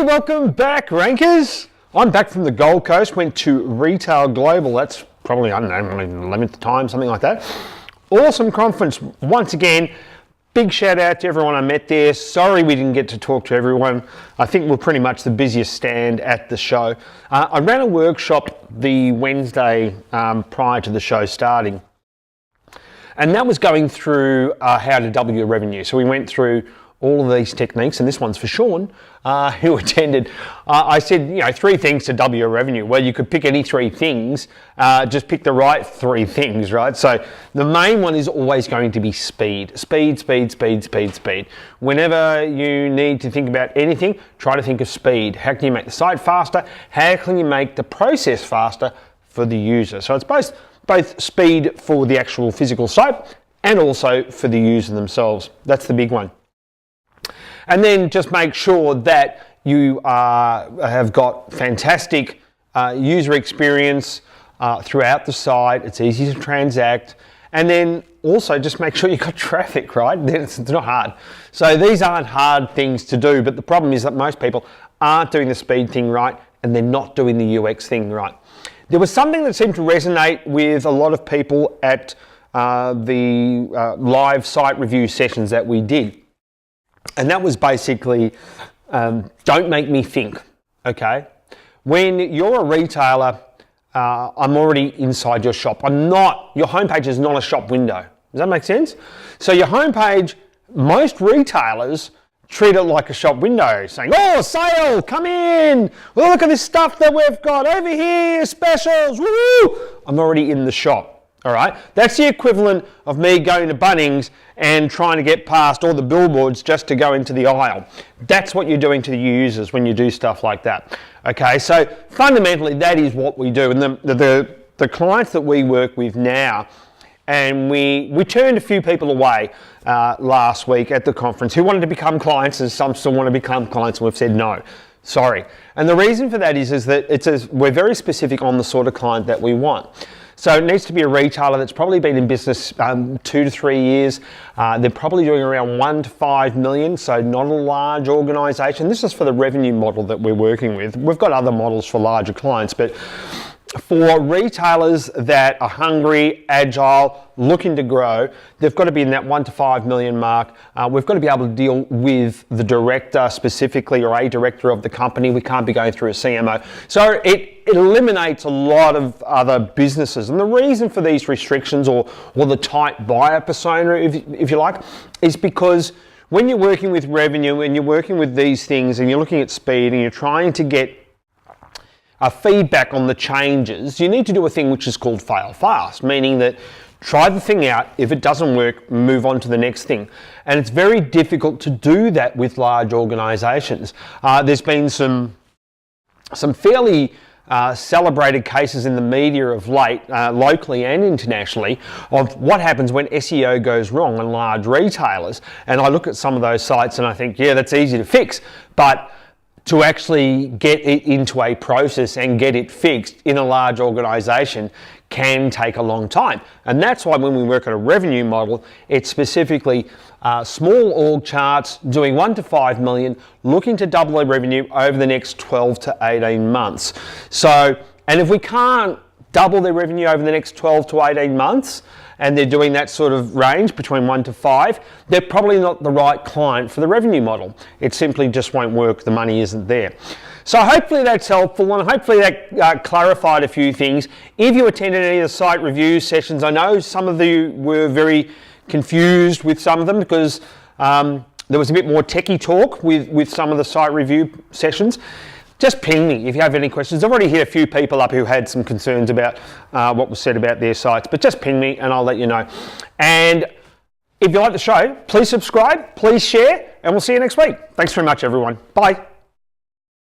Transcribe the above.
Hey, welcome back, Rankers. I'm back from the Gold Coast, went to Retail Global. That's probably, I don't know, 11th time, something like that. Awesome conference. Once again, big shout out to everyone I met there. Sorry we didn't get to talk to everyone. I think we're pretty much the busiest stand at the show. I ran a workshop the Wednesday prior to the show starting. And that was going through how to double your revenue. So we went through all of these techniques, and this one's for Sean, who attended. I said, 3 things to double your revenue. Well, you could pick any 3 things, just pick the right 3 things, right? So the main one is always going to be speed. Speed. Whenever you need to think about anything, try to think of speed. How can you make the site faster? How can you make the process faster for the user? So it's both speed for the actual physical site and also for the user themselves. That's the big one. And then just make sure that you have got fantastic user experience throughout the site. It's easy to transact. And then also just make sure you've got traffic, right? It's not hard. So these aren't hard things to do, but the problem is that most people aren't doing the speed thing right and they're not doing the UX thing right. There was something that seemed to resonate with a lot of people at the live site review sessions that we did. And that was basically, don't make me think, okay? When you're a retailer, I'm already inside your shop. Your homepage is not a shop window. Does that make sense? So your homepage, most retailers treat it like a shop window, saying, oh, sale, come in. Well, look at this stuff that we've got over here, specials, woo! I'm already in the shop. All right, that's the equivalent of me going to Bunnings and trying to get past all the billboards just to go into the aisle. That's what you're doing to the users when you do stuff like that. Okay, so fundamentally that is what we do. And the clients that we work with now, and we turned a few people away last week at the conference who wanted to become clients, and some still want to become clients, and we've said no. Sorry. And the reason for that is that we're very specific on the sort of client that we want. So it needs to be a retailer that's probably been in business 2 to 3 years. They're probably doing around 1 to 5 million, so not a large organisation. This is for the revenue model that we're working with. We've got other models for larger clients, but for retailers that are hungry, agile, looking to grow, they've got to be in that 1 to 5 million mark. We've got to be able to deal with the director specifically, or a director of the company. We can't be going through a CMO. So it eliminates a lot of other businesses. And the reason for these restrictions, or the tight buyer persona, if you like, is because when you're working with revenue and you're working with these things and you're looking at speed and you're trying to get feedback on the changes, you need to do a thing which is called fail fast, meaning that try the thing out. If it doesn't work, move on to the next thing. And it's very difficult to do that with large organisations. There's been some fairly celebrated cases in the media of late, locally and internationally, of what happens when SEO goes wrong on large retailers. And I look at some of those sites and I think, yeah, that's easy to fix, but to actually get it into a process and get it fixed in a large organisation can take a long time. And that's why when we work on a revenue model, it's specifically small org charts doing 1 to 5 million, looking to double their revenue over the next 12 to 18 months. So, and if we can't double their revenue over the next 12 to 18 months, and they're doing that sort of range between 1 to 5, they're probably not the right client for the revenue model. It simply just won't work. The money isn't there. So hopefully that's helpful, and hopefully that clarified a few things. If you attended any of the site review sessions, I know some of you were very confused with some of them because there was a bit more techie talk with some of the site review sessions. Just ping me if you have any questions. I've already hit a few people up who had some concerns about what was said about their sites, but just ping me and I'll let you know. And if you like the show, please subscribe, please share, and we'll see you next week. Thanks very much, everyone. Bye.